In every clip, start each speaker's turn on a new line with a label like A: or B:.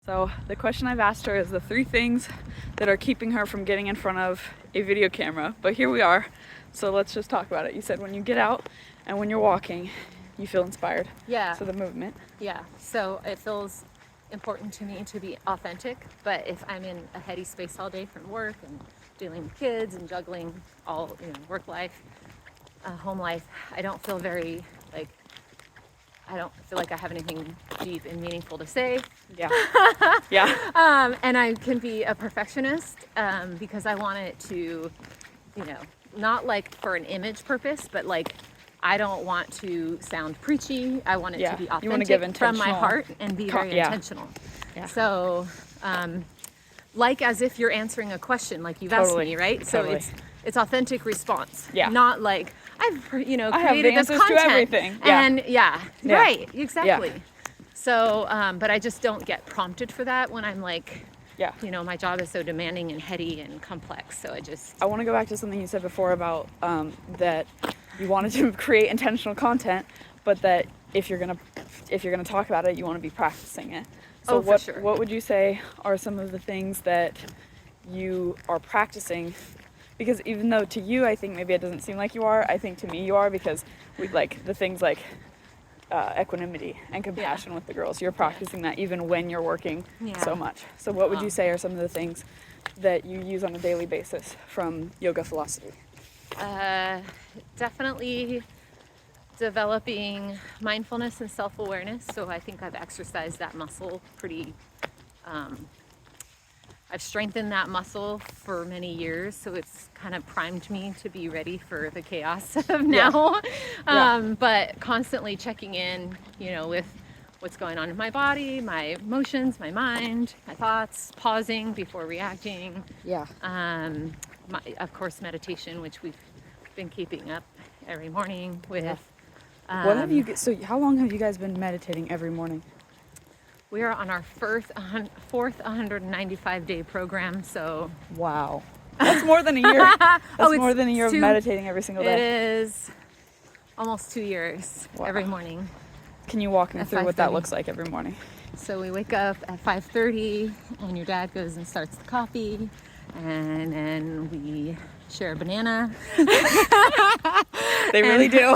A: So the question I've asked her is the 3 things that are keeping her from getting in front of a video camera. But here we are, so let's just talk about it. You said when you get out and when you're walking, you feel inspired.
B: Yeah.
A: So the movement.
B: Yeah. So it feels important to me to be authentic, but if I'm in a heady space all day from work and dealing with kids and juggling all, work life, home life, I don't feel like I have anything deep and meaningful to say.
A: Yeah. Yeah.
B: And I can be a perfectionist because I want it to, not like for an image purpose, but like I don't want to sound preachy. I want it to be
A: You want to give
B: authentic from my heart and be very intentional.
A: Yeah.
B: So, like as if you're answering a question, like you've asked me, right?
A: Totally.
B: So it's authentic response.
A: Yeah.
B: Not like I've created
A: I have the
B: this
A: answers
B: content
A: to everything. Yeah.
B: and right, exactly.
A: Yeah.
B: So, but I just don't get prompted for that when I'm like,
A: Yeah.
B: my job is so demanding and heady and complex. So
A: I want to go back to something you said before about that you wanted to create intentional content, but that if you're gonna talk about it, you want to be practicing it. So
B: for sure.
A: What would you say are some of the things that you are practicing? Because even though to you, I think maybe it doesn't seem like you are, I think to me you are, because we like the things like equanimity and compassion with the girls. You're practicing that even when you're working so much. So what would you say are some of the things that you use on a daily basis from yoga philosophy?
B: Definitely developing mindfulness and self-awareness. So I think I've exercised that muscle pretty, I've strengthened that muscle for many years, so it's kind of primed me to be ready for the chaos of now. But constantly checking in, with what's going on in my body, my emotions, my mind, my thoughts, pausing before reacting.
A: Yeah.
B: Of course, meditation, which we've been keeping up every morning with.
A: What have you? So how long have you guys been meditating every morning?
B: We are on our fourth 195-day program, so...
A: Wow. That's more than a year. That's more than a year of meditating every single day.
B: It is almost 2 years every morning.
A: Can you walk me through what that looks like every morning?
B: So we wake up at 5:30, and your dad goes and starts the coffee, and then we share a banana.
A: They really do.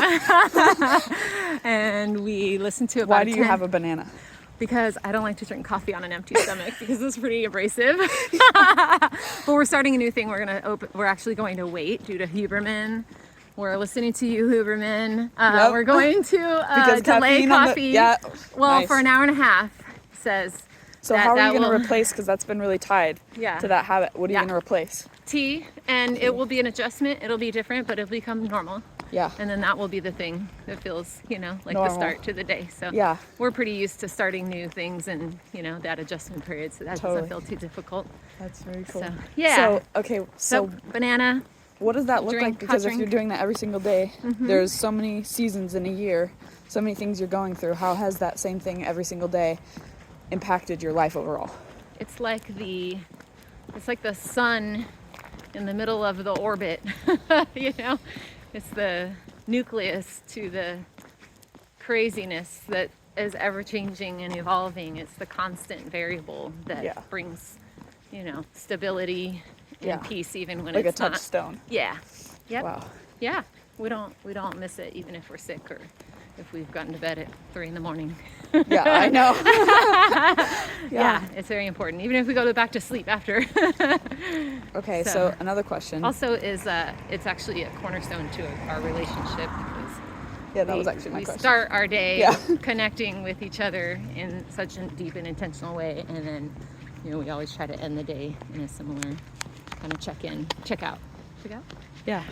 B: And we listen to
A: Why do you have a banana?
B: Because I don't like to drink coffee on an empty stomach because it's pretty abrasive. But we're starting a new thing. We're actually going to wait due to Huberman. We're listening to you, Huberman. We're going to delay coffee. For an hour and a half. Says.
A: So how are you going to replace? Because that's been really tied to that habit. What are you going to replace?
B: Tea, and it will be an adjustment. It'll be different, but it'll become normal.
A: Yeah.
B: And then that will be the thing that feels, like normal. The start to the day. So we're pretty used to starting new things and, that adjustment period. So that doesn't feel too difficult.
A: That's very cool.
B: So, yeah.
A: So
B: banana.
A: What does that look like? Because if you're doing that every single day, there's so many seasons in a year, so many things you're going through. How has that same thing every single day impacted your life overall?
B: It's like the sun in the middle of the orbit. It's the nucleus to the craziness that is ever changing and evolving. It's the constant variable that brings, stability and peace even when
A: like
B: it's
A: a touchstone.
B: Yeah. Yep.
A: Wow.
B: Yeah. We don't miss it even if we're sick or if we've gotten to bed at 3 a.m.
A: Yeah, I know.
B: Yeah, it's very important. Even if we go back to sleep after.
A: Okay, so another question.
B: Also is it's actually a cornerstone to our relationship.
A: That was actually my question.
B: We start our day connecting with each other in such a deep and intentional way, and then we always try to end the day in a similar kind of check out.
A: Yeah.